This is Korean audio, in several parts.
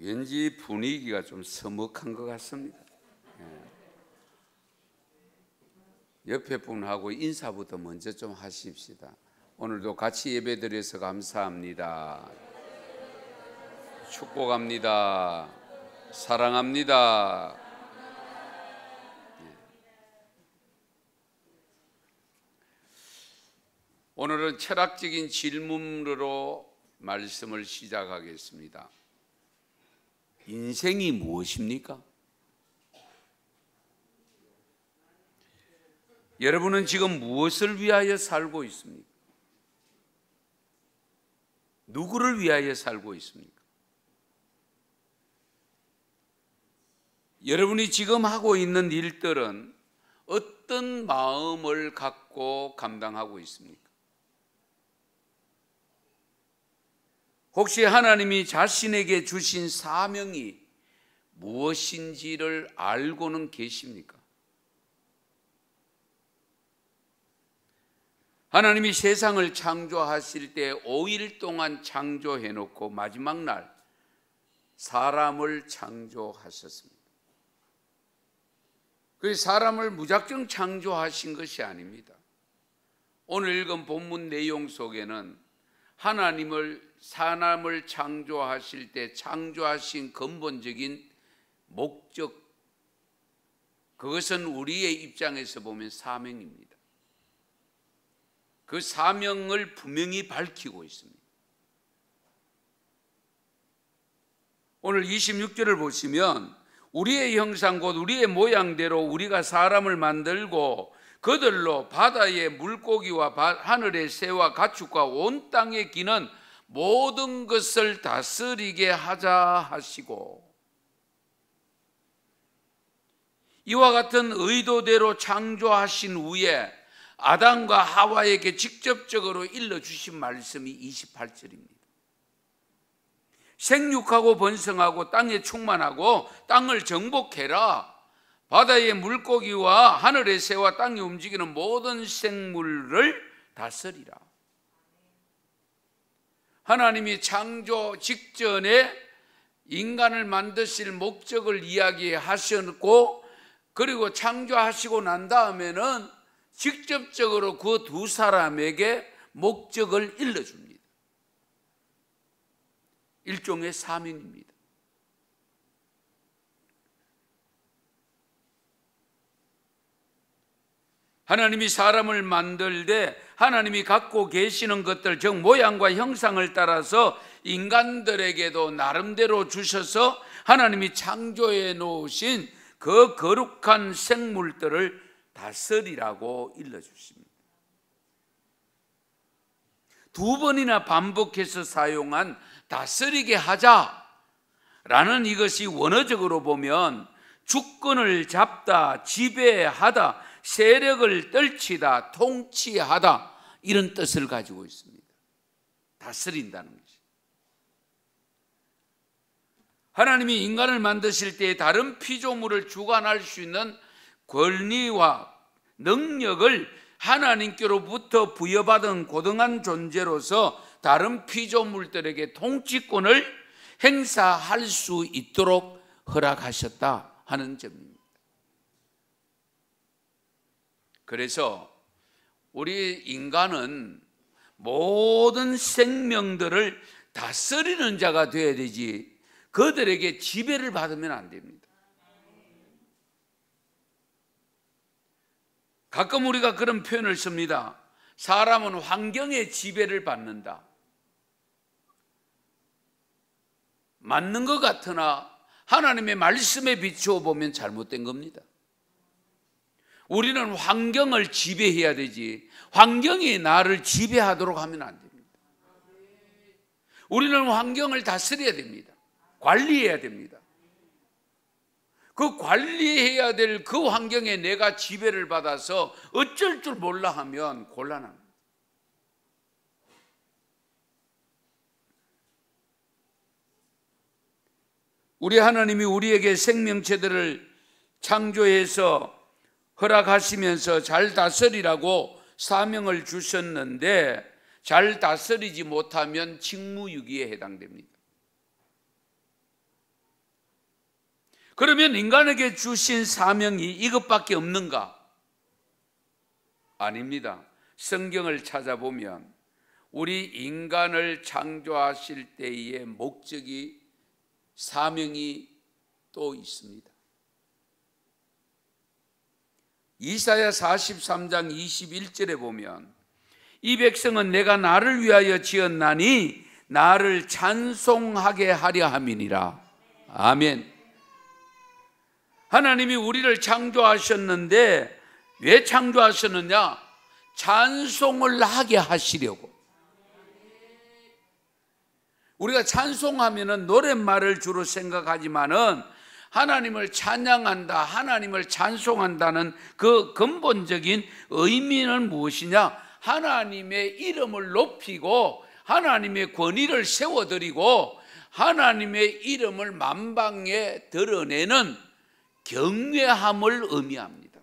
왠지 분위기가 좀 서먹한 것 같습니다. 옆에 분하고 인사부터 먼저 좀 하십시다. 오늘도 같이 예배드려서 감사합니다. 축복합니다. 사랑합니다. 오늘은 철학적인 질문으로 말씀을 시작하겠습니다. 인생이 무엇입니까? 여러분은 지금 무엇을 위하여 살고 있습니까? 누구를 위하여 살고 있습니까? 여러분이 지금 하고 있는 일들은 어떤 마음을 갖고 감당하고 있습니까? 혹시 하나님이 자신에게 주신 사명이 무엇인지를 알고는 계십니까? 하나님이 세상을 창조하실 때 5일 동안 창조해놓고 마지막 날 사람을 창조하셨습니다. 그 사람을 무작정 창조하신 것이 아닙니다. 오늘 읽은 본문 내용 속에는 사람을 창조하실 때 창조하신 근본적인 목적, 그것은 우리의 입장에서 보면 사명입니다. 그 사명을 분명히 밝히고 있습니다. 오늘 26절을 보시면 우리의 형상 곧 우리의 모양대로 우리가 사람을 만들고 그들로 바다의 물고기와 하늘의 새와 가축과 온 땅에 기는 모든 것을 다스리게 하자 하시고, 이와 같은 의도대로 창조하신 후에 아담과 하와에게 직접적으로 일러주신 말씀이 28절입니다. 생육하고 번성하고 땅에 충만하고 땅을 정복해라. 바다의 물고기와 하늘의 새와 땅에 움직이는 모든 생물을 다스리라. 하나님이 창조 직전에 인간을 만드실 목적을 이야기하셨고, 그리고 창조하시고 난 다음에는 직접적으로 그 두 사람에게 목적을 일러줍니다. 일종의 사명입니다. 하나님이 사람을 만들 때 하나님이 갖고 계시는 것들, 즉 모양과 형상을 따라서 인간들에게도 나름대로 주셔서 하나님이 창조해 놓으신 그 거룩한 생물들을 다스리라고 일러주십니다. 두 번이나 반복해서 사용한 다스리게 하자라는 이것이 원어적으로 보면 주권을 잡다, 지배하다, 세력을 떨치다, 통치하다, 이런 뜻을 가지고 있습니다. 다스린다는 것이. 하나님이 인간을 만드실 때 다른 피조물을 주관할 수 있는 권리와 능력을 하나님께로부터 부여받은 고등한 존재로서 다른 피조물들에게 통치권을 행사할 수 있도록 허락하셨다 하는 점입니다. 그래서 우리 인간은 모든 생명들을 다스리는 자가 되어야 되지 그들에게 지배를 받으면 안 됩니다. 가끔 우리가 그런 표현을 씁니다. 사람은 환경의 지배를 받는다. 맞는 것 같으나 하나님의 말씀에 비추어 보면 잘못된 겁니다. 우리는 환경을 지배해야 되지 환경이 나를 지배하도록 하면 안 됩니다. 우리는 환경을 다스려야 됩니다. 관리해야 됩니다. 그 관리해야 될 그 환경에 내가 지배를 받아서 어쩔 줄 몰라 하면 곤란합니다. 우리 하나님이 우리에게 생명체들을 창조해서 허락하시면서 잘 다스리라고 사명을 주셨는데 잘 다스리지 못하면 직무유기에 해당됩니다. 그러면 인간에게 주신 사명이 이것밖에 없는가? 아닙니다. 성경을 찾아보면 우리 인간을 창조하실 때의 목적이, 사명이 또 있습니다. 이사야 43장 21절에 보면 이 백성은 내가 나를 위하여 지었나니 나를 찬송하게 하려 함이니라. 아멘. 하나님이 우리를 창조하셨는데 왜 창조하셨느냐? 찬송을 하게 하시려고. 우리가 찬송하면은 노랫말을 주로 생각하지만은 하나님을 찬양한다, 하나님을 찬송한다는 그 근본적인 의미는 무엇이냐? 하나님의 이름을 높이고 하나님의 권위를 세워드리고 하나님의 이름을 만방에 드러내는 경외함을 의미합니다.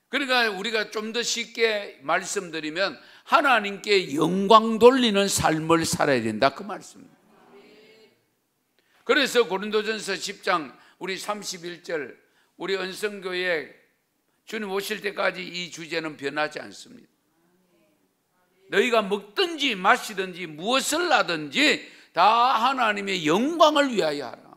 그러니까 우리가 좀 더 쉽게 말씀드리면 하나님께 영광 돌리는 삶을 살아야 된다, 그 말씀입니다. 그래서 고린도전서 10장 우리 31절, 우리 은성교회 주님 오실 때까지 이 주제는 변하지 않습니다. 너희가 먹든지 마시든지 무엇을 하든지 다 하나님의 영광을 위하여 하라.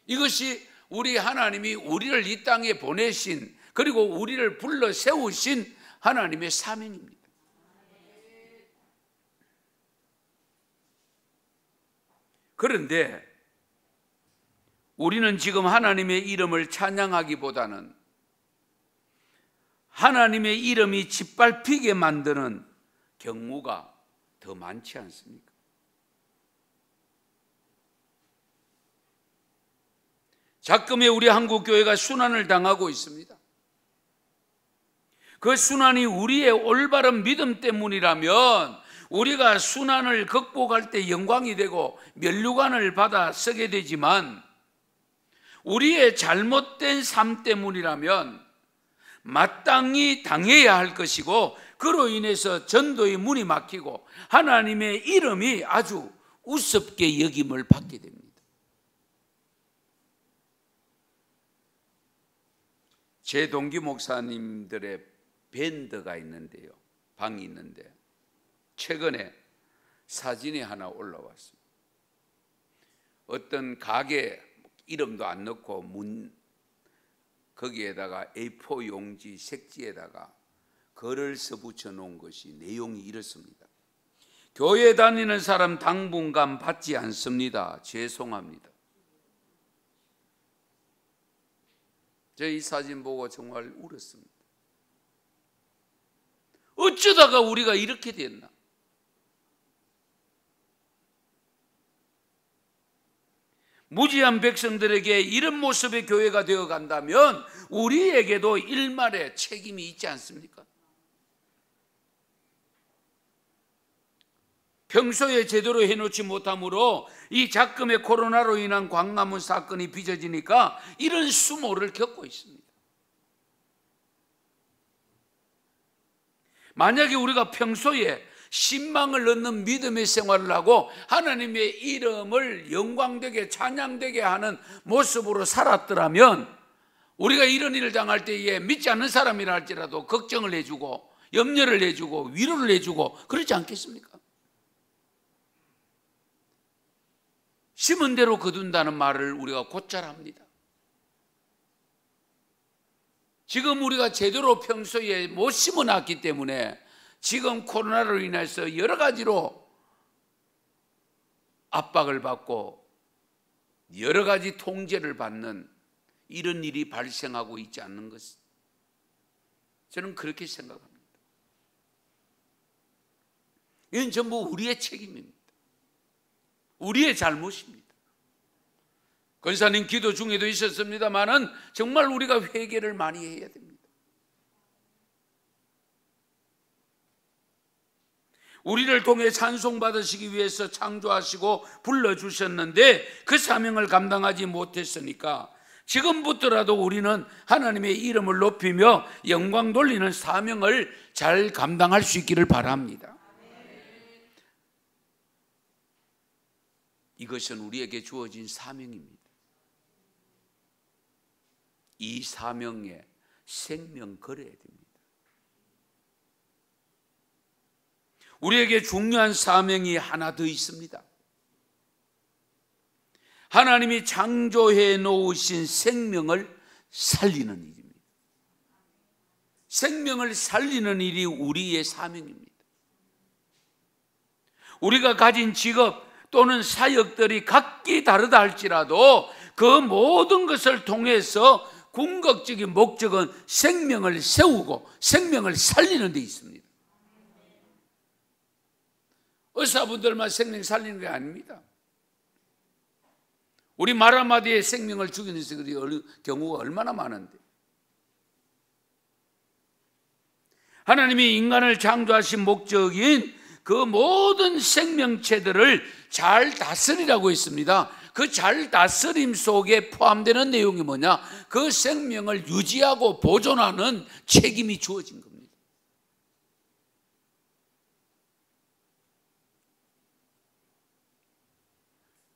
이것이 우리 하나님이 우리를 이 땅에 보내신, 그리고 우리를 불러 세우신 하나님의 사명입니다. 그런데 우리는 지금 하나님의 이름을 찬양하기보다는 하나님의 이름이 짓밟히게 만드는 경우가 더 많지 않습니까? 작금의 우리 한국 교회가 순환을 당하고 있습니다. 그 순환이 우리의 올바른 믿음 때문이라면 우리가 순환을 극복할 때 영광이 되고 면류관을 받아 쓰게 되지만, 우리의 잘못된 삶 때문이라면 마땅히 당해야 할 것이고, 그로 인해서 전도의 문이 막히고 하나님의 이름이 아주 우습게 여김을 받게 됩니다. 제 동기 목사님들의 밴드가 있는데요, 방이 있는데 최근에 사진이 하나 올라왔습니다. 어떤 가게 이름도 안 넣고 문 거기에다가 A4 용지 색지에다가 글을 써 붙여 놓은 것이 내용이 이렇습니다. 교회 다니는 사람 당분간 받지 않습니다. 죄송합니다. 제가 이 사진 보고 정말 울었습니다. 어쩌다가 우리가 이렇게 됐나? 무지한 백성들에게 이런 모습의 교회가 되어 간다면 우리에게도 일말의 책임이 있지 않습니까? 평소에 제대로 해놓지 못함으로 이 작금의 코로나로 인한 광화문 사건이 빚어지니까 이런 수모를 겪고 있습니다. 만약에 우리가 평소에 신망을 얻는 믿음의 생활을 하고 하나님의 이름을 영광되게 찬양되게 하는 모습으로 살았더라면 우리가 이런 일을 당할 때에 믿지 않는 사람이라 할지라도 걱정을 해주고 염려를 해주고 위로를 해주고 그러지 않겠습니까? 심은 대로 거둔다는 말을 우리가 곧잘 합니다. 지금 우리가 제대로 평소에 못 심어놨기 때문에 지금 코로나로 인해서 여러 가지로 압박을 받고 여러 가지 통제를 받는 이런 일이 발생하고 있지 않는 것, 저는 그렇게 생각합니다. 이건 전부 우리의 책임입니다. 우리의 잘못입니다. 권사님 기도 중에도 있었습니다만은 정말 우리가 회개를 많이 해야 됩니다. 우리를 통해 찬송받으시기 위해서 창조하시고 불러주셨는데 그 사명을 감당하지 못했으니까 지금부터라도 우리는 하나님의 이름을 높이며 영광 돌리는 사명을 잘 감당할 수 있기를 바랍니다. 이것은 우리에게 주어진 사명입니다. 이 사명에 생명 걸어야 됩니다. 우리에게 중요한 사명이 하나 더 있습니다. 하나님이 창조해 놓으신 생명을 살리는 일입니다. 생명을 살리는 일이 우리의 사명입니다. 우리가 가진 직업 또는 사역들이 각기 다르다 할지라도 그 모든 것을 통해서 궁극적인 목적은 생명을 세우고 생명을 살리는 데 있습니다. 의사분들만 생명 살리는 게 아닙니다. 우리 말 한마디에 생명을 죽이는 경우가 얼마나 많은데. 하나님이 인간을 창조하신 목적인 그 모든 생명체들을 잘 다스리라고 했습니다. 그 잘 다스림 속에 포함되는 내용이 뭐냐? 그 생명을 유지하고 보존하는 책임이 주어진 겁니다.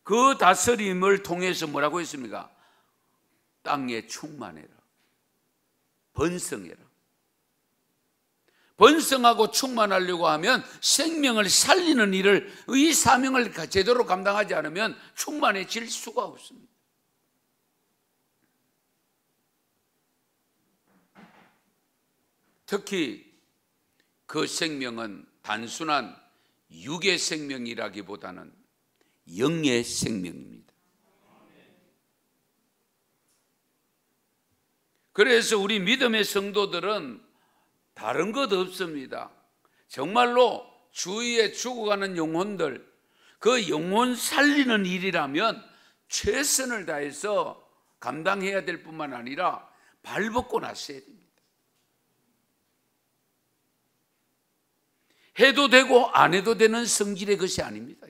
그 다스림을 통해서 뭐라고 했습니까? 땅에 충만해라, 번성해라. 번성하고 충만하려고 하면 생명을 살리는 일을, 이 사명을 제대로 감당하지 않으면 충만해질 수가 없습니다. 특히 그 생명은 단순한 육의 생명이라기보다는 영의 생명입니다. 그래서 우리 믿음의 성도들은 다른 것 없습니다. 정말로 주위에 죽어가는 영혼들, 그 영혼 살리는 일이라면 최선을 다해서 감당해야 될 뿐만 아니라 발벗고 나서야 됩니다. 해도 되고 안 해도 되는 성질의 것이 아닙니다.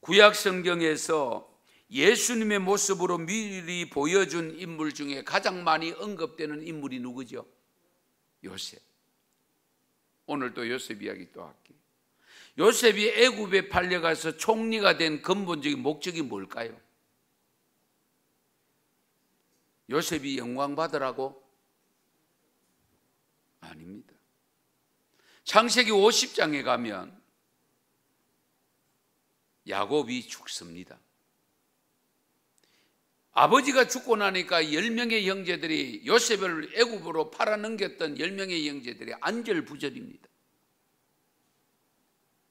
구약 성경에서 예수님의 모습으로 미리 보여준 인물 중에 가장 많이 언급되는 인물이 누구죠? 요셉. 오늘 또 요셉 이야기 또 할게요. 요셉이 애굽에 팔려가서 총리가 된 근본적인 목적이 뭘까요? 요셉이 영광 받으라고? 아닙니다. 창세기 50장에 가면 야곱이 죽습니다. 아버지가 죽고 나니까 10명의 형제들이 요셉을 애굽으로 팔아넘겼던 10명의 형제들이 안절부절입니다.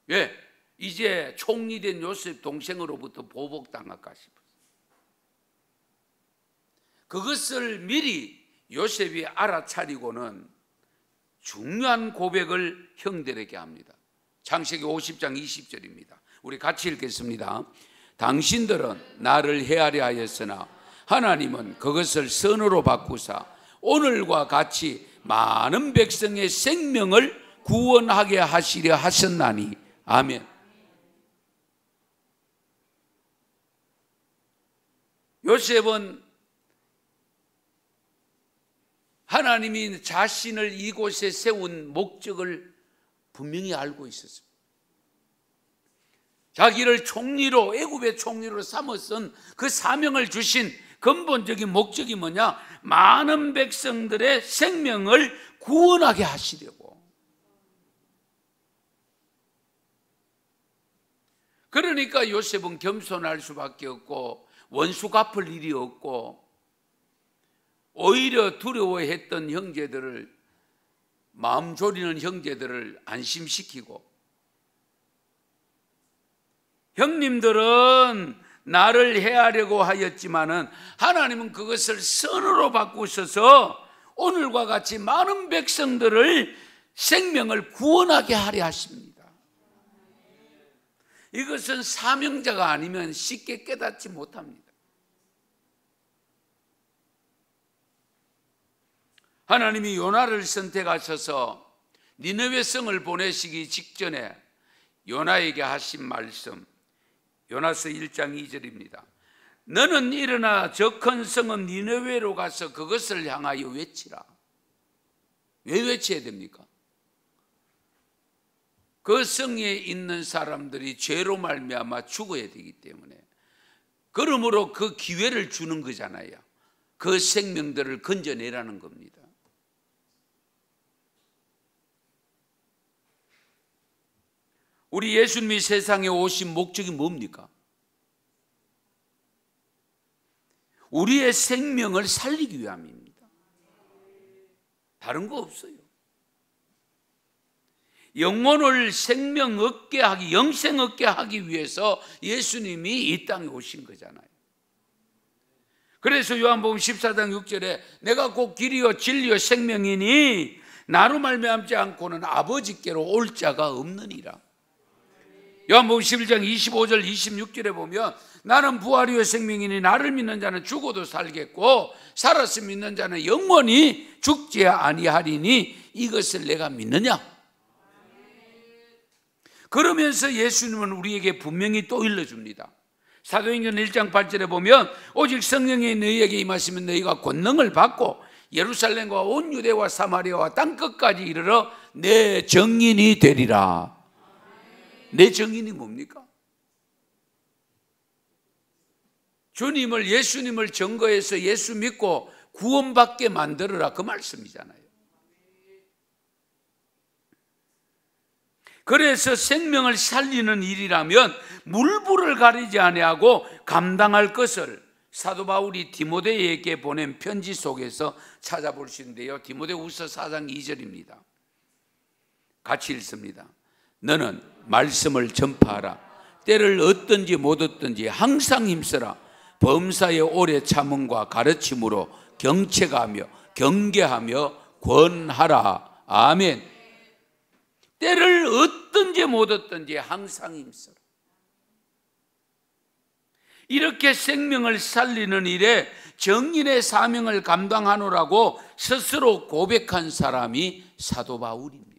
왜? 이제 총리된 요셉 동생으로부터 보복당할까 싶어서. 그것을 미리 요셉이 알아차리고는 중요한 고백을 형들에게 합니다. 창세기 50장 20절입니다. 우리 같이 읽겠습니다. 당신들은 나를 헤아려 하였으나 하나님은 그것을 선으로 바꾸사 오늘과 같이 많은 백성의 생명을 구원하게 하시려 하셨나니. 아멘. 요셉은 하나님이 자신을 이곳에 세운 목적을 분명히 알고 있었습니다. 자기를 총리로, 애굽의 총리로 삼아선 그 사명을 주신 근본적인 목적이 뭐냐? 많은 백성들의 생명을 구원하게 하시려고. 그러니까 요셉은 겸손할 수밖에 없고 원수 갚을 일이 없고 오히려 두려워했던 형제들을, 마음 졸이는 형제들을 안심시키고, 형님들은 나를 해하려고 하였지만은 하나님은 그것을 선으로 바꾸셔서 오늘과 같이 많은 백성들을 생명을 구원하게 하려 하십니다. 이것은 사명자가 아니면 쉽게 깨닫지 못합니다. 하나님이 요나를 선택하셔서 니느웨 성을 보내시기 직전에 요나에게 하신 말씀, 요나서 1장 2절입니다. 너는 일어나 저 큰 성읍 니느웨로 가서 그것을 향하여 외치라. 왜 외쳐야 됩니까? 그 성에 있는 사람들이 죄로 말미암아 죽어야 되기 때문에, 그러므로 그 기회를 주는 거잖아요. 그 생명들을 건져내라는 겁니다. 우리 예수님이 세상에 오신 목적이 뭡니까? 우리의 생명을 살리기 위함입니다. 다른 거 없어요. 영혼을 생명 얻게 하기, 영생 얻게 하기 위해서 예수님이 이 땅에 오신 거잖아요. 그래서 요한복음 14장 6절에 내가 곧 길이요 진리요 생명이니 나로 말미암지 않고는 아버지께로 올 자가 없느니라. 요한복음 11장 25절 26절에 보면 나는 부활이요 생명이니 나를 믿는 자는 죽어도 살겠고 살아서 믿는 자는 영원히 죽지 아니하리니 이것을 내가 믿느냐? 그러면서 예수님은 우리에게 분명히 또 일러줍니다. 사도행전 1장 8절에 보면 오직 성령이 너희에게 임하시면 너희가 권능을 받고 예루살렘과 온 유대와 사마리아와 땅끝까지 이르러 내 증인이 되리라. 내 증인이 뭡니까? 주님을, 예수님을 증거해서 예수 믿고 구원받게 만들어라, 그 말씀이잖아요. 그래서 생명을 살리는 일이라면 물불을 가리지 아니하고 감당할 것을 사도 바울이 디모데에게 보낸 편지 속에서 찾아볼 수 있는데요. 디모데후서 4장 2절입니다. 같이 읽습니다. 너는 말씀을 전파하라. 때를 얻든지 못 얻든지 항상 힘쓰라. 범사에 오래 참음과 가르침으로 경책하며 경계하며 권하라. 아멘. 때를 얻든지 못 얻든지 항상 힘써라. 이렇게 생명을 살리는 일에 정인의 사명을 감당하노라고 스스로 고백한 사람이 사도 바울입니다.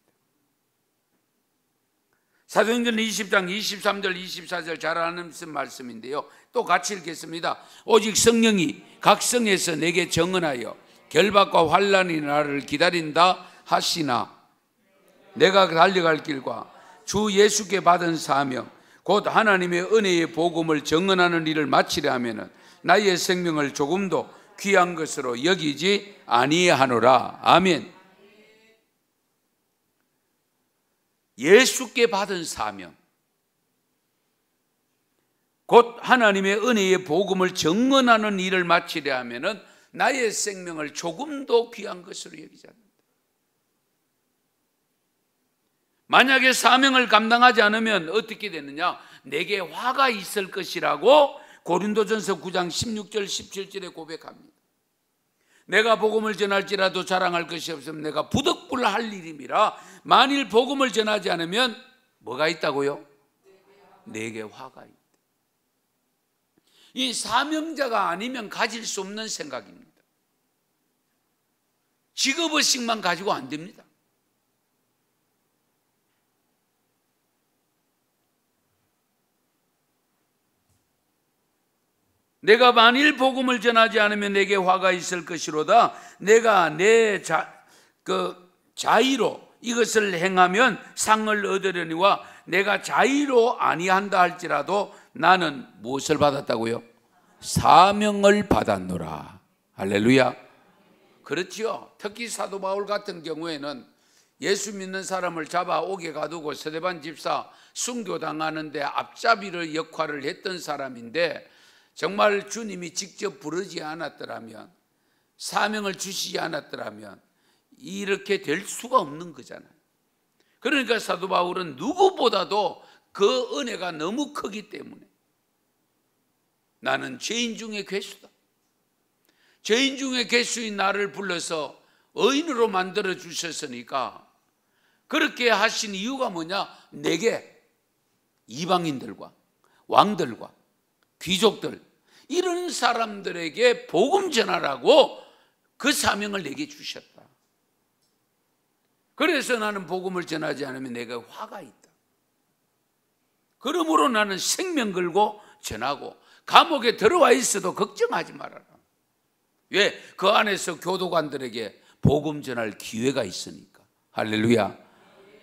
사도행전 20장 23절 24절 잘 아는 말씀인데요. 또 같이 읽겠습니다. 오직 성령이 각 성에서 내게 증언하여 결박과 환난이 나를 기다린다 하시나 내가 달려갈 길과 주 예수께 받은 사명 곧 하나님의 은혜의 복음을 증언하는 일을 마치려 하면은 나의 생명을 조금도 귀한 것으로 여기지 아니하노라. 아멘. 예수께 받은 사명 곧 하나님의 은혜의 복음을 증언하는 일을 마치려 하면은 나의 생명을 조금도 귀한 것으로 여기지 않는다. 만약에 사명을 감당하지 않으면 어떻게 되느냐? 내게 화가 있을 것이라고 고린도전서 9장 16절 17절에 고백합니다. 내가 복음을 전할지라도 자랑할 것이 없으면 내가 부득불할 일임이라. 만일 복음을 전하지 않으면 뭐가 있다고요? 내게 화가 있다. 이 사명자가 아니면 가질 수 없는 생각입니다. 직업의식만 가지고 안 됩니다. 내가 만일 복음을 전하지 않으면 내게 화가 있을 것이로다. 내가 내 자의로 이것을 행하면 상을 얻으려니와 내가 자의로 아니한다 할지라도 나는 무엇을 받았다고요? 사명을 받았노라. 할렐루야. 그렇지요. 특히 사도 바울 같은 경우에는 예수 믿는 사람을 잡아 옥에 가두고 스데반 집사 순교당하는데 앞잡이를 역할을 했던 사람인데 정말 주님이 직접 부르지 않았더라면, 사명을 주시지 않았더라면 이렇게 될 수가 없는 거잖아요. 그러니까 사도 바울은 누구보다도 그 은혜가 너무 크기 때문에 나는 죄인 중에 괴수다. 죄인 중에 괴수인 나를 불러서 의인으로 만들어 주셨으니까 그렇게 하신 이유가 뭐냐? 내게 이방인들과 왕들과 귀족들 이런 사람들에게 복음 전하라고 그 사명을 내게 주셨다. 그래서 나는 복음을 전하지 않으면 내가 화가 있다. 그러므로 나는 생명 걸고 전하고 감옥에 들어와 있어도 걱정하지 말아라. 왜? 그 안에서 교도관들에게 복음 전할 기회가 있으니까. 할렐루야.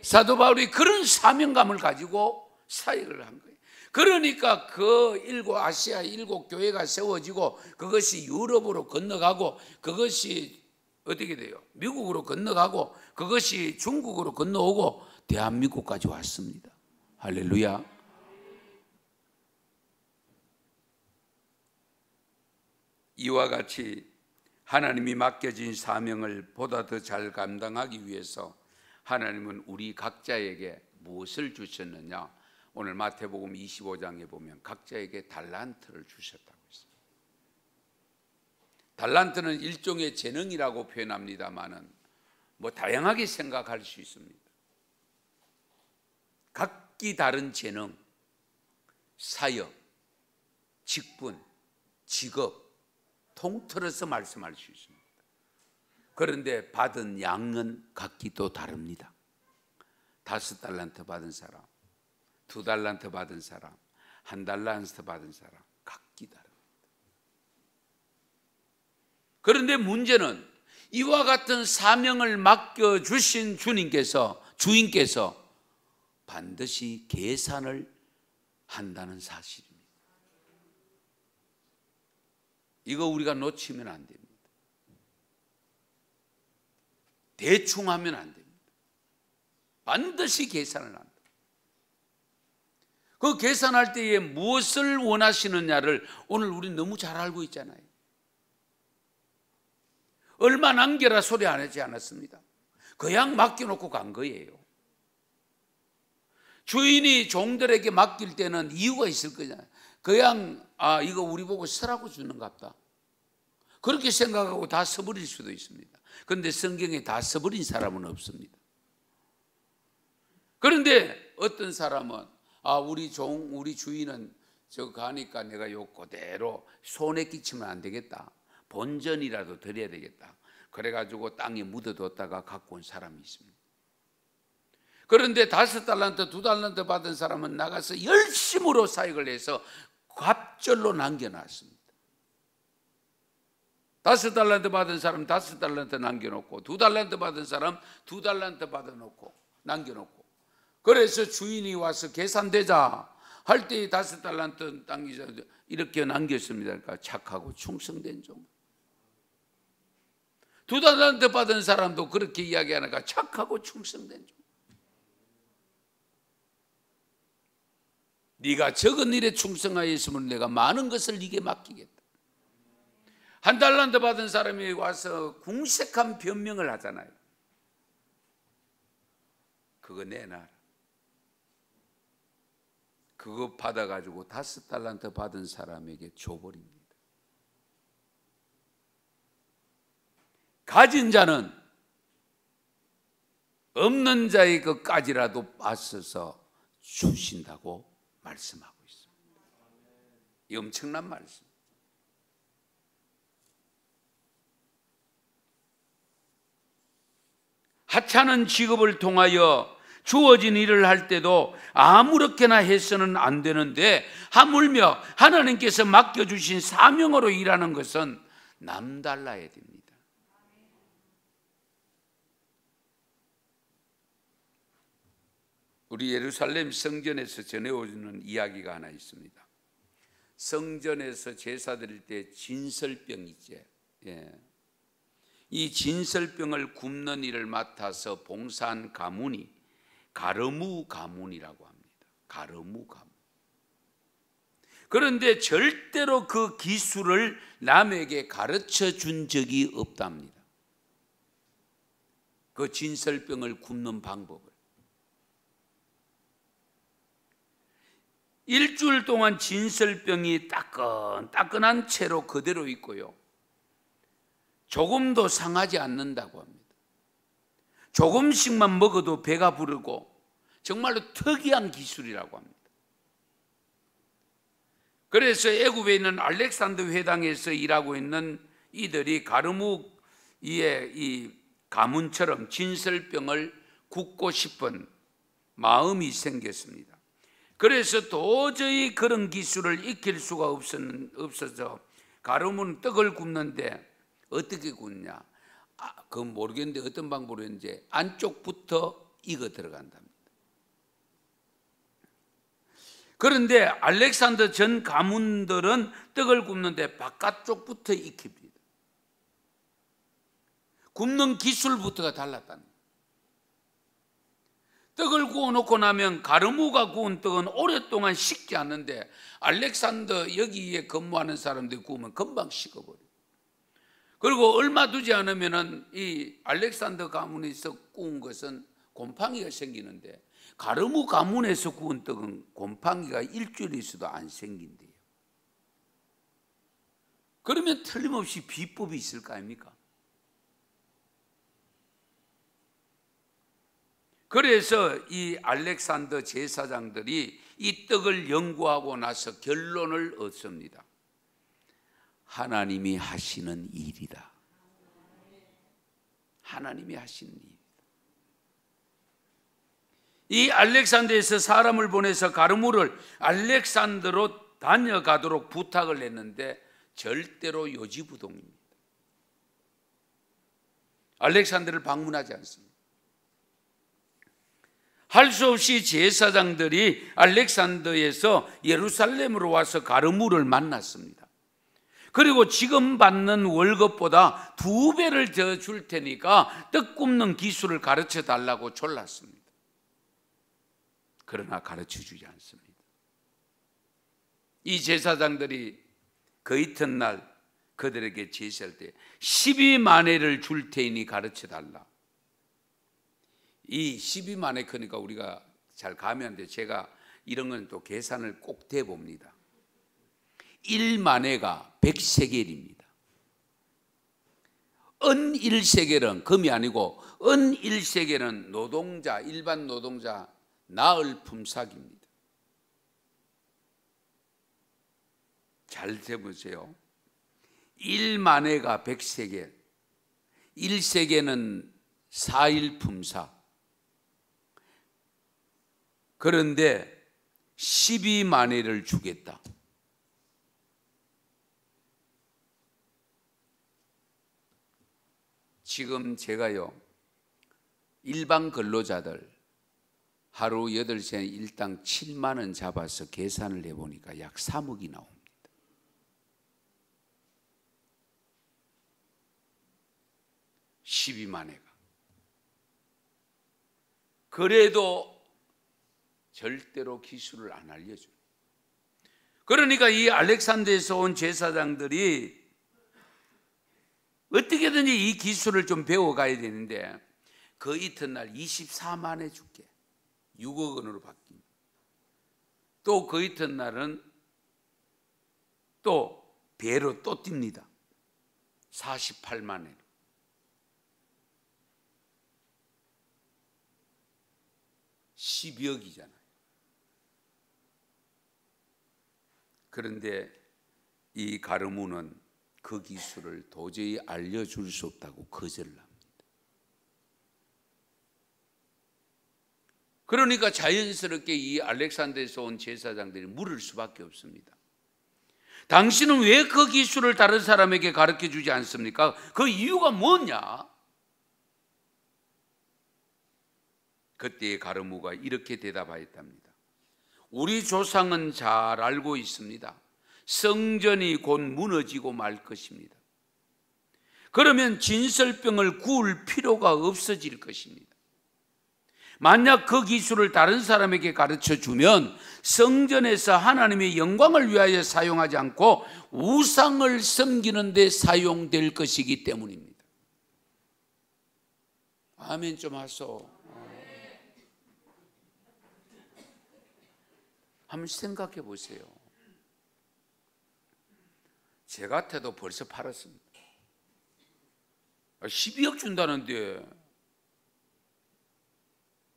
사도 바울이 그런 사명감을 가지고 사역을 한 거예요. 그러니까 그 아시아 7교회가 세워지고 그것이 유럽으로 건너가고 그것이 어떻게 돼요? 미국으로 건너가고 그것이 중국으로 건너오고 대한민국까지 왔습니다. 할렐루야. 이와 같이 하나님이 맡겨진 사명을 보다 더 잘 감당하기 위해서 하나님은 우리 각자에게 무엇을 주셨느냐? 오늘 마태복음 25장에 보면 각자에게 달란트를 주셨다고 했습니다. 달란트는 일종의 재능이라고 표현합니다만은 다양하게 생각할 수 있습니다. 각기 다른 재능, 사역, 직분, 직업 통틀어서 말씀할 수 있습니다. 그런데 받은 양은 각기 또 다릅니다. 5달란트 받은 사람, 2달란트 받은 사람, 1달란트 받은 사람 각기 다릅니다. 그런데 문제는 이와 같은 사명을 맡겨주신 주인께서 반드시 계산을 한다는 사실입니다. 이거 우리가 놓치면 안 됩니다. 대충 하면 안 됩니다. 반드시 계산을 한다. 그 계산할 때에 무엇을 원하시느냐를 오늘 우리 너무 잘 알고 있잖아요. 얼마 남겨라 소리 안 하지 않았습니다. 그냥 맡겨놓고 간 거예요. 주인이 종들에게 맡길 때는 이유가 있을 거잖아요. 그냥 이거 우리 보고 쓰라고 주는 것 같다, 그렇게 생각하고 다 써버릴 수도 있습니다. 그런데 성경에 다 써버린 사람은 없습니다. 그런데 어떤 사람은 우리 주인은 저 가니까 내가 요 그대로 손에 끼치면 안 되겠다, 본전이라도 드려야 되겠다, 그래가지고 땅에 묻어뒀다가 갖고 온 사람이 있습니다. 그런데 5달란트, 2달란트 받은 사람은 나가서 열심으로 사역을 해서 갑절로 남겨놨습니다. 5달란트 받은 사람 5달란트 남겨놓고, 2달란트 받은 사람 2달란트 받아놓고 남겨놓고, 그래서 주인이 와서 계산되자 할 때 5달란트 당기자 이렇게 남겼습니다. 그러니까 착하고 충성된 종. 2달란트 받은 사람도 그렇게 이야기하니까 착하고 충성된 종. 네가 적은 일에 충성하였으면 내가 많은 것을 네게 맡기겠다. 1달란트 받은 사람이 와서 궁색한 변명을 하잖아요. 그거 내놔라. 그거 받아가지고 5달란트 받은 사람에게 줘버립니다. 가진 자는 없는 자의 것까지라도 뺏어서 주신다고 말씀하고 있습니다. 이 엄청난 말씀. 하찮은 직업을 통하여 주어진 일을 할 때도 아무렇게나 해서는 안 되는데, 하물며 하나님께서 맡겨주신 사명으로 일하는 것은 남달라야 됩니다. 우리 예루살렘 성전에서 전해오는 이야기가 하나 있습니다. 성전에서 제사 드릴 때 진설병 있죠. 이 진설병을 굽는 일을 맡아서 봉사한 가문이 가르무 가문이라고 합니다. 가르무 가문. 그런데 절대로 그 기술을 남에게 가르쳐 준 적이 없답니다. 그 진설병을 굽는 방법을. 일주일 동안 진설병이 따끈따끈한 채로 그대로 있고요, 조금도 상하지 않는다고 합니다. 조금씩만 먹어도 배가 부르고 정말로 특이한 기술이라고 합니다. 그래서 애굽에 있는 알렉산더 회당에서 일하고 있는 이들이 가르무의 이 가문처럼 진설병을 굽고 싶은 마음이 생겼습니다. 그래서 도저히 그런 기술을 익힐 수가 없어서 가르무는 떡을 굽는데 어떻게 굽냐? 그건 모르겠는데 어떤 방법으로 했는지 안쪽부터 익어 들어간답니다. 그런데 알렉산더 전 가문들은 떡을 굽는데 바깥쪽부터 익힙니다. 굽는 기술부터가 달랐다는 거예요. 떡을 구워놓고 나면 가르무가 구운 떡은 오랫동안 식지 않는데 알렉산더 여기에 근무하는 사람들이 구우면 금방 식어버려요. 그리고 얼마 두지 않으면 이 알렉산더 가문에서 구운 것은 곰팡이가 생기는데 가르무 가문에서 구운 떡은 곰팡이가 일주일 있어도 안 생긴대요. 그러면 틀림없이 비법이 있을 거 아닙니까? 그래서 이 알렉산더 제사장들이 이 떡을 연구하고 나서 결론을 얻습니다. 하나님이 하시는 일이다. 하나님이 하시는 일. 이 알렉산더에서 사람을 보내서 가르무를 알렉산더로 다녀가도록 부탁을 했는데 절대로 요지부동입니다. 알렉산더를 방문하지 않습니다. 할 수 없이 제사장들이 알렉산더에서 예루살렘으로 와서 가르무를 만났습니다. 그리고 지금 받는 월급보다 2배를 더 줄 테니까 떡 굽는 기술을 가르쳐 달라고 졸랐습니다. 그러나 가르쳐 주지 않습니다. 이 제사장들이 그 이튿날 그들에게 제시할 때 12마네를 줄 테니 가르쳐 달라. 이 12마네 크니까 우리가 잘 감이 안 돼. 제가 이런 건 또 계산을 꼭 대봅니다. 1마네가 100세겔입니다. 은 1세겔은 금이 아니고 은 1세겔은 노동자, 일반 노동자 나흘 품삯입니다. 잘 세보세요. 1마네가 100세겔, 1세겔은 4일 품삯. 그런데 12마네를 주겠다. 지금 제가요, 일반 근로자들 하루 8시간 일당 7만 원 잡아서 계산을 해보니까 약 3억이 나옵니다. (12마네가) 그래도 절대로 기술을 안 알려줘요. 그러니까 이 알렉산더에서 온 제사장들이 어떻게든지 이 기술을 좀 배워가야 되는데 그 이튿날 24마네 줄게, 6억 원으로 바뀝니다. 또 그 이튿날은 또 배로 또 뜁니다. 48마네로. 12억이잖아요. 그런데 이 가르무는 그 기술을 도저히 알려줄 수 없다고 거절을 합니다. 그러니까 자연스럽게 이 알렉산더에서 온 제사장들이 물을 수밖에 없습니다. 당신은 왜 그 기술을 다른 사람에게 가르쳐 주지 않습니까? 그 이유가 뭐냐? 그때의 가르무가 이렇게 대답하였답니다. 우리 조상은 잘 알고 있습니다. 성전이 곧 무너지고 말 것입니다. 그러면 진설병을 구울 필요가 없어질 것입니다. 만약 그 기술을 다른 사람에게 가르쳐 주면 성전에서 하나님의 영광을 위하여 사용하지 않고 우상을 섬기는 데 사용될 것이기 때문입니다. 아멘 좀 하소. 한번 생각해 보세요. 제 같아도 벌써 팔았습니다. 12억 준다는데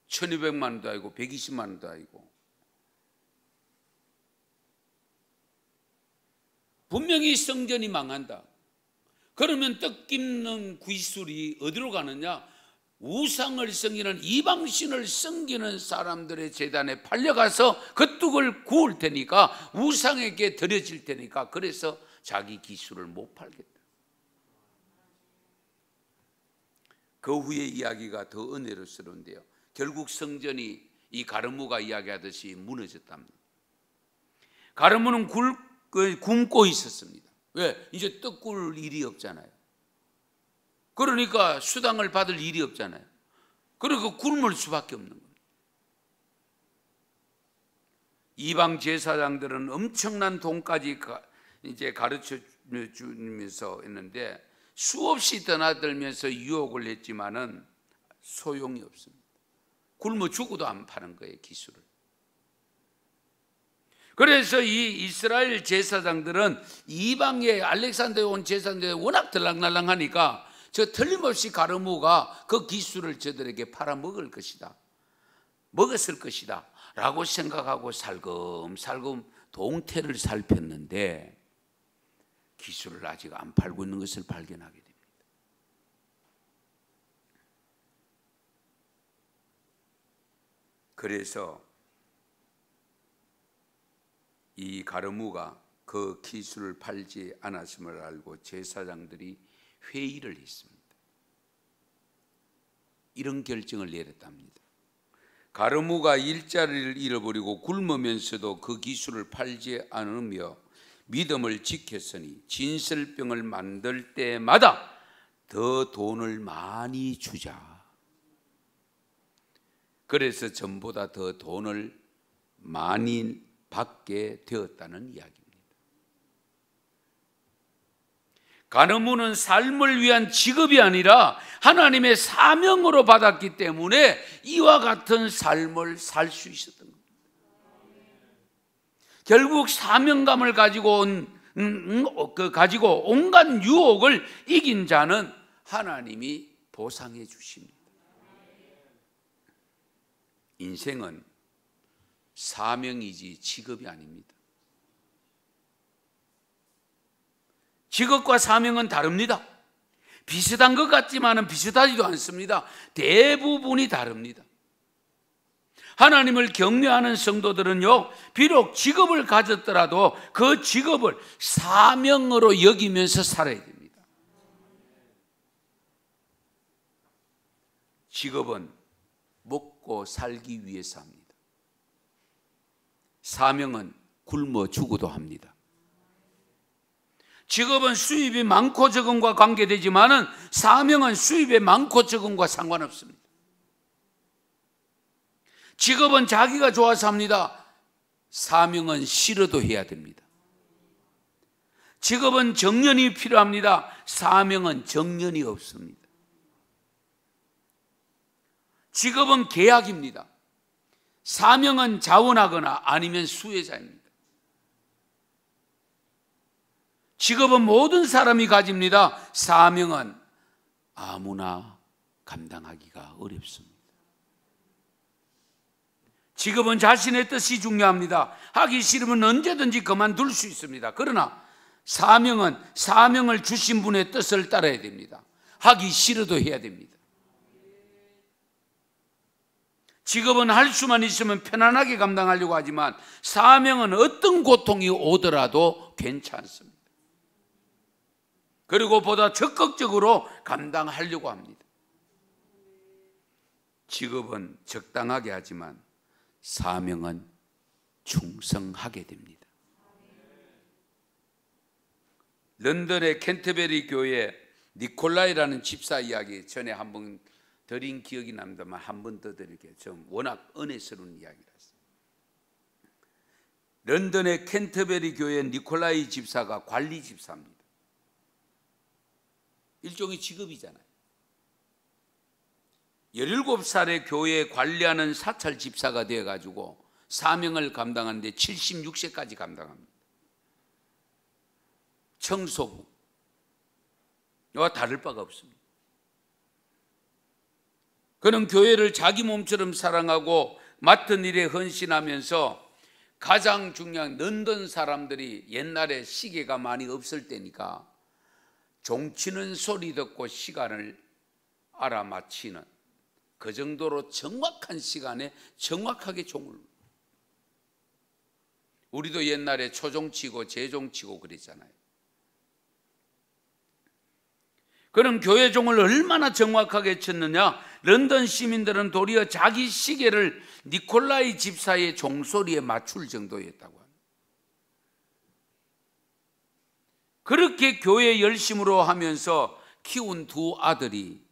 1200만 원도 아니고 120만 원도 아니고. 분명히 성전이 망한다. 그러면 떡 깁는 기술이 어디로 가느냐? 우상을 섬기는 이방신을 섬기는 사람들의 제단에 팔려가서 그 떡을 구울 테니까 우상에게 드려질 테니까 그래서 자기 기술을 못 팔겠다. 그 후의 이야기가 더 은혜로스러운데요. 결국 성전이 이 가르무가 이야기하듯이 무너졌답니다. 가르무는 굶고 있었습니다. 왜? 이제 떡 꿀 일이 없잖아요. 그러니까 수당을 받을 일이 없잖아요. 그러니까 굶을 수밖에 없는 겁니다. 이방 제사장들은 엄청난 돈까지 이제 가르쳐 주면서 했는데 수없이 떠나들면서 유혹을 했지만은 소용이 없습니다. 굶어 죽어도 안 파는 거예요, 기술을. 그래서 이 이스라엘 제사장들은 이방의 알렉산더에 온 제사장들이 워낙 들락날락하니까 저 틀림없이 가르무가 그 기술을 저들에게 팔아먹을 것이다, 먹었을 것이다 라고 생각하고 살금살금 동태를 살폈는데 기술을 아직 안 팔고 있는 것을 발견하게 됩니다. 그래서 이 가르무가 그 기술을 팔지 않았음을 알고 제사장들이 회의를 했습니다. 이런 결정을 내렸답니다. 가르무가 일자리를 잃어버리고 굶으면서도 그 기술을 팔지 않으며 믿음을 지켰으니 진설병을 만들 때마다 더 돈을 많이 주자. 그래서 전보다 더 돈을 많이 받게 되었다는 이야기입니다. 가르무는 삶을 위한 직업이 아니라 하나님의 사명으로 받았기 때문에 이와 같은 삶을 살 수 있었던 겁니다. 결국 사명감을 가지고 가지고 온갖 유혹을 이긴 자는 하나님이 보상해 주십니다. 인생은 사명이지 직업이 아닙니다. 직업과 사명은 다릅니다. 비슷한 것 같지만 비슷하지도 않습니다. 대부분이 다릅니다. 하나님을 경외하는 성도들은요, 비록 직업을 가졌더라도 그 직업을 사명으로 여기면서 살아야 됩니다. 직업은 먹고 살기 위해서 합니다. 사명은 굶어 죽어도 합니다. 직업은 수입이 많고 적음과 관계되지만은 사명은 수입이 많고 적음과 상관없습니다. 직업은 자기가 좋아서 합니다. 사명은 싫어도 해야 됩니다. 직업은 정년이 필요합니다. 사명은 정년이 없습니다. 직업은 계약입니다. 사명은 자원하거나 아니면 수혜자입니다. 직업은 모든 사람이 가집니다. 사명은 아무나 감당하기가 어렵습니다. 직업은 자신의 뜻이 중요합니다. 하기 싫으면 언제든지 그만둘 수 있습니다. 그러나 사명은 사명을 주신 분의 뜻을 따라야 됩니다. 하기 싫어도 해야 됩니다. 직업은 할 수만 있으면 편안하게 감당하려고 하지만 사명은 어떤 고통이 오더라도 괜찮습니다. 그리고 보다 적극적으로 감당하려고 합니다. 직업은 적당하게 하지만 사명은 충성하게 됩니다. 런던의 캔터베리 교회 니콜라이라는 집사 이야기 전에 한번 드린 기억이 납니다만 한 번 더 드릴게요. 좀 워낙 은혜스러운 이야기라서. 런던의 캔터베리 교회 니콜라이 집사가 관리 집사입니다. 일종의 직업이잖아요. 17살에 교회 관리하는 사찰 집사가 되어가지고 사명을 감당하는데 76세까지 감당합니다. 청소부 와 다를 바가 없습니다. 그는 교회를 자기 몸처럼 사랑하고 맡은 일에 헌신하면서 가장 중요한 런던 사람들이 옛날에 시계가 많이 없을 때니까 종치는 소리 듣고 시간을 알아맞히는 그 정도로 정확한 시간에 정확하게 종을, 우리도 옛날에 초종치고 재종치고 그랬잖아요. 그런 교회 종을 얼마나 정확하게 쳤느냐. 런던 시민들은 도리어 자기 시계를 니콜라이 집사의 종소리에 맞출 정도였다고 합니다. 그렇게 교회 열심으로 하면서 키운 두 아들이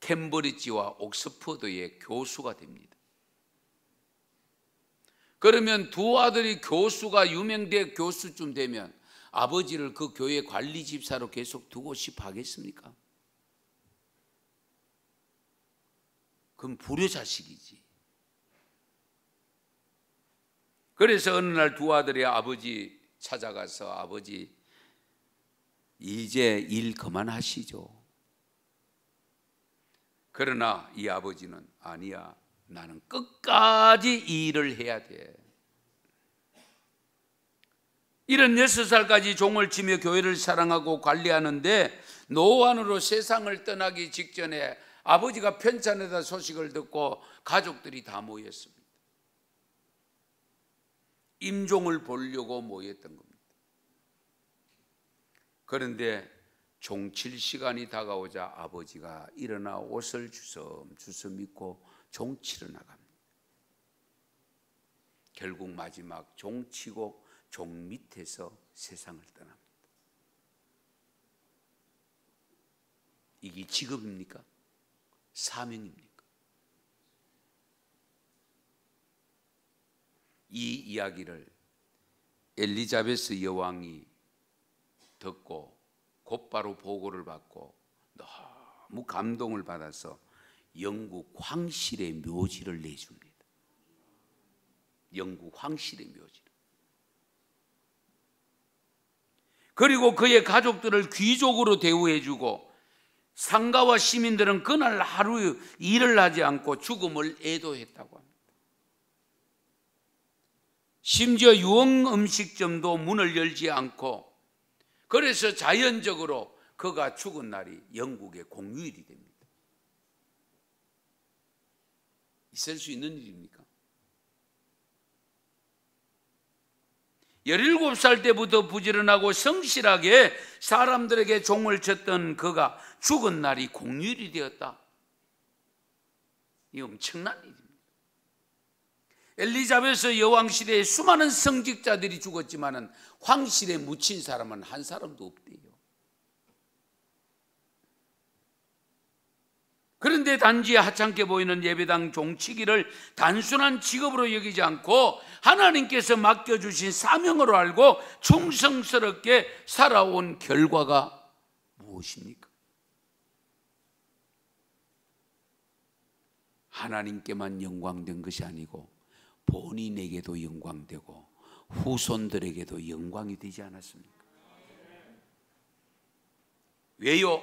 캠브리지와 옥스퍼드의 교수가 됩니다. 그러면 두 아들이 교수가 유명대 교수쯤 되면 아버지를 그 교회 관리 집사로 계속 두고 싶어 하겠습니까? 그럼 불효자식이지. 그래서 어느 날 두 아들이 아버지 찾아가서 아버지 이제 일 그만하시죠. 그러나 이 아버지는 아니야, 나는 끝까지 이 일을 해야 돼. 76살까지 종을 치며 교회를 사랑하고 관리하는데 노환으로 세상을 떠나기 직전에 아버지가 편찮으다 소식을 듣고 가족들이 다 모였습니다. 임종을 보려고 모였던 겁니다. 그런데 종칠 시간이 다가오자 아버지가 일어나 옷을 주섬주섬 입고 종치러 나갑니다. 결국 마지막 종치고 종 밑에서 세상을 떠납니다. 이게 직업입니까? 사명입니까? 이 이야기를 엘리자베스 여왕이 듣고 곧바로 보고를 받고 너무 감동을 받아서 영국 황실의 묘지를 내줍니다. 영국 황실의 묘지를. 그리고 그의 가족들을 귀족으로 대우해주고 상가와 시민들은 그날 하루 일을 하지 않고 죽음을 애도했다고 합니다. 심지어 유흥 음식점도 문을 열지 않고, 그래서 자연적으로 그가 죽은 날이 영국의 공휴일이 됩니다. 있을 수 있는 일입니까? 17살 때부터 부지런하고 성실하게 사람들에게 종을 쳤던 그가 죽은 날이 공휴일이 되었다. 이 엄청난 일입니다. 엘리자베스 여왕 시대에 수많은 성직자들이 죽었지만 황실에 묻힌 사람은 한 사람도 없대요. 그런데 단지 하찮게 보이는 예배당 종치기를 단순한 직업으로 여기지 않고 하나님께서 맡겨주신 사명으로 알고 충성스럽게 살아온 결과가 무엇입니까? 하나님께만 영광된 것이 아니고 본인에게도 영광되고 후손들에게도 영광이 되지 않았습니까? 왜요?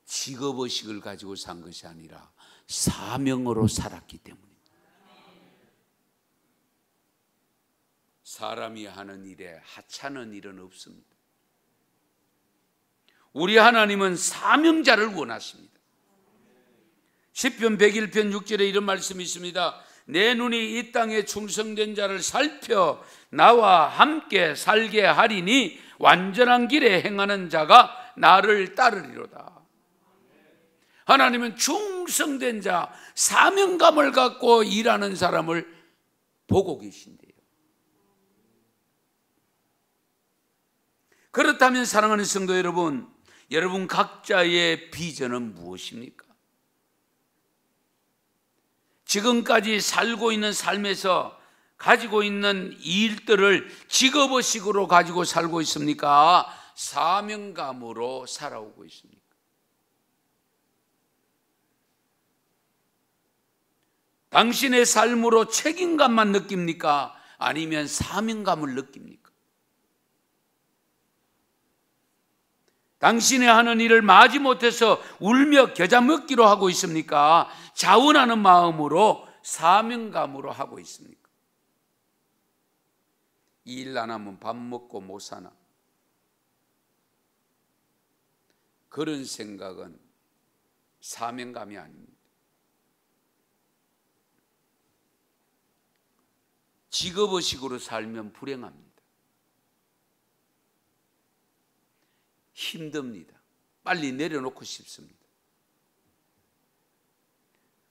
직업의식을 가지고 산 것이 아니라 사명으로 살았기 때문입니다. 사람이 하는 일에 하찮은 일은 없습니다. 우리 하나님은 사명자를 원하십니다. 시편 101편 6절에 이런 말씀이 있습니다. 내 눈이 이 땅에 충성된 자를 살펴 나와 함께 살게 하리니 완전한 길에 행하는 자가 나를 따르리로다. 하나님은 충성된 자, 사명감을 갖고 일하는 사람을 보고 계신대요. 그렇다면 사랑하는 성도 여러분, 여러분 각자의 비전은 무엇입니까? 지금까지 살고 있는 삶에서 가지고 있는 일들을 직업의식으로 가지고 살고 있습니까? 사명감으로 살아오고 있습니까? 당신의 삶으로 책임감만 느낍니까? 아니면 사명감을 느낍니까? 당신이 하는 일을 마지못해서 울며 겨자 먹기로 하고 있습니까? 자원하는 마음으로 사명감으로 하고 있습니까? 이 일 안 하면 밥 먹고 못 사나? 그런 생각은 사명감이 아닙니다. 직업의식으로 살면 불행합니다. 힘듭니다. 빨리 내려놓고 싶습니다.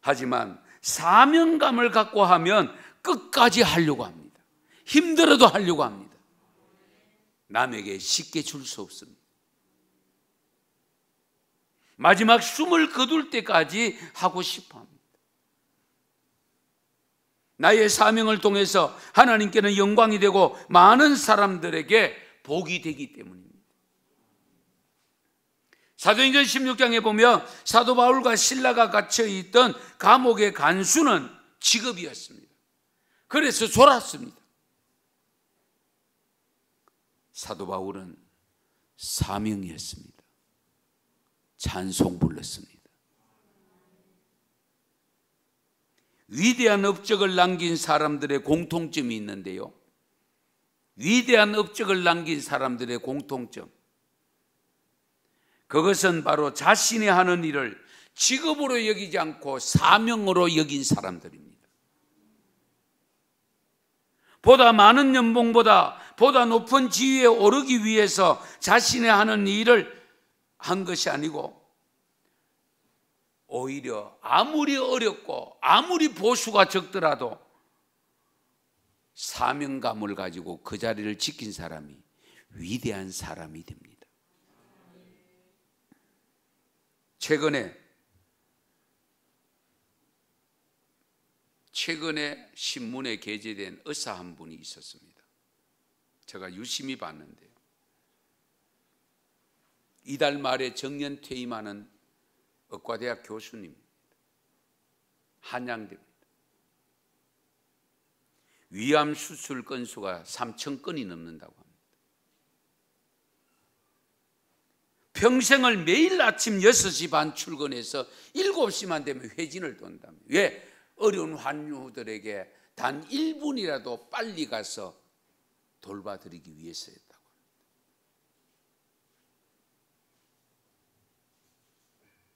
하지만 사명감을 갖고 하면 끝까지 하려고 합니다. 힘들어도 하려고 합니다. 남에게 쉽게 줄 수 없습니다. 마지막 숨을 거둘 때까지 하고 싶어 합니다. 나의 사명을 통해서 하나님께는 영광이 되고 많은 사람들에게 복이 되기 때문입니다. 사도행전 16장에 보면 사도 바울과 실라가 갇혀있던 감옥의 간수는 직업이었습니다. 그래서 졸았습니다. 사도 바울은 사명이었습니다. 찬송 불렀습니다. 위대한 업적을 남긴 사람들의 공통점이 있는데요, 위대한 업적을 남긴 사람들의 공통점, 그것은 바로 자신이 하는 일을 직업으로 여기지 않고 사명으로 여긴 사람들입니다. 보다 많은 연봉보다 보다 높은 지위에 오르기 위해서 자신이 하는 일을 한 것이 아니고, 오히려 아무리 어렵고 아무리 보수가 적더라도 사명감을 가지고 그 자리를 지킨 사람이 위대한 사람이 됩니다. 최근에 신문에 게재된 의사 한 분이 있었습니다. 제가 유심히 봤는데요, 이달 말에 정년 퇴임하는 의과대학 교수님입니다. 한양대입니다. 위암 수술 건수가 3,000건이 넘는다고 합니다. 평생을 매일 아침 6시 반 출근해서 7시만 되면 회진을 돈답니다. 왜? 어려운 환우들에게 단 1분이라도 빨리 가서 돌봐드리기 위해서였다고 합니다.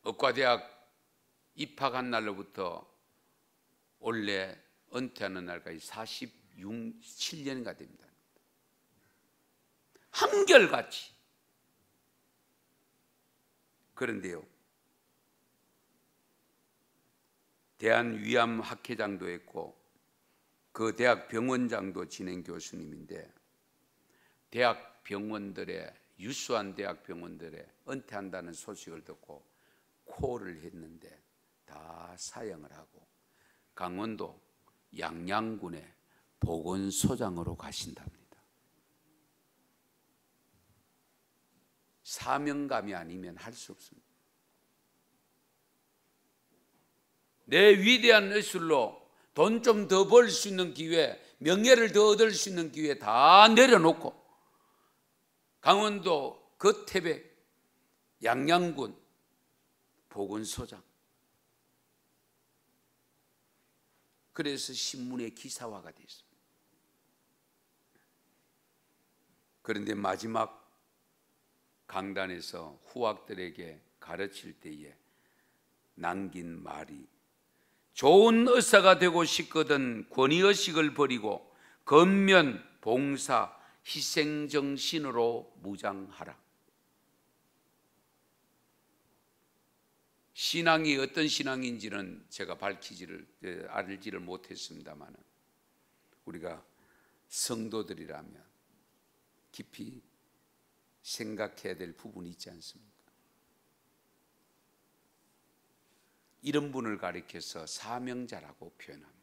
의과대학 입학한 날로부터 원래 은퇴하는 날까지 47년가 됩니다. 한결같이. 그런데요, 대한위암학회장도 했고 그 대학 병원장도 지낸 교수님인데, 대학 병원들의, 유수한 대학 병원들의 은퇴한다는 소식을 듣고 콜을 했는데 다 사양을 하고 강원도 양양군의 보건소장으로 가신답니다. 사명감이 아니면 할 수 없습니다. 내 위대한 예술로 돈 좀 더 벌 수 있는 기회, 명예를 더 얻을 수 있는 기회 다 내려놓고 강원도 거태백 양양군 보건소장, 그래서 신문에 기사화가 됐습니다. 그런데 마지막 강단에서 후학들에게 가르칠 때에 남긴 말이, 좋은 의사가 되고 싶거든 권위의식을 버리고 건면, 봉사, 희생정신으로 무장하라. 신앙이 어떤 신앙인지는 제가 알지를 못했습니다만, 우리가 성도들이라면 깊이 생각해야 될 부분이 있지 않습니까? 이런 분을 가리켜서 사명자라고 표현합니다.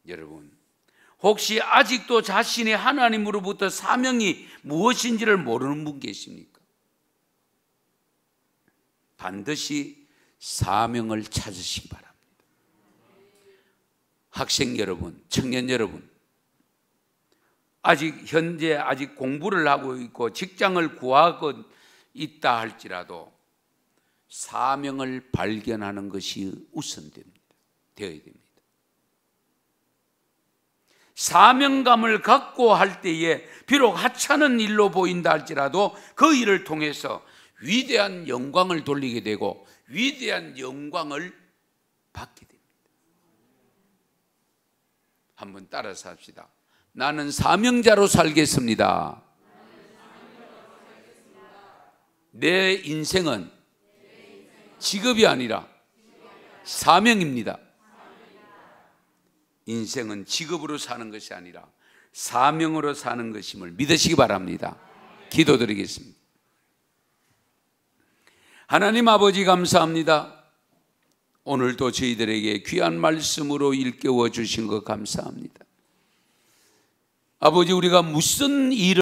여러분, 혹시 아직도 자신의 하나님으로부터 사명이 무엇인지를 모르는 분 계십니까? 반드시 사명을 찾으시기 바랍니다. 학생 여러분, 청년 여러분, 현재 아직 공부를 하고 있고 직장을 구하고 있다 할지라도 사명을 발견하는 것이 우선됩니다. 되어야 됩니다. 사명감을 갖고 할 때에 비록 하찮은 일로 보인다 할지라도 그 일을 통해서 위대한 영광을 돌리게 되고 위대한 영광을 받게 됩니다. 한번 따라서 합시다. 나는 사명자로 살겠습니다. 내 인생은 직업이 아니라 사명입니다. 인생은 직업으로 사는 것이 아니라 사명으로 사는 것임을 믿으시기 바랍니다. 기도드리겠습니다. 하나님 아버지 감사합니다. 오늘도 저희들에게 귀한 말씀으로 일깨워 주신 것 감사합니다. 아버지, 우리가 무슨 일을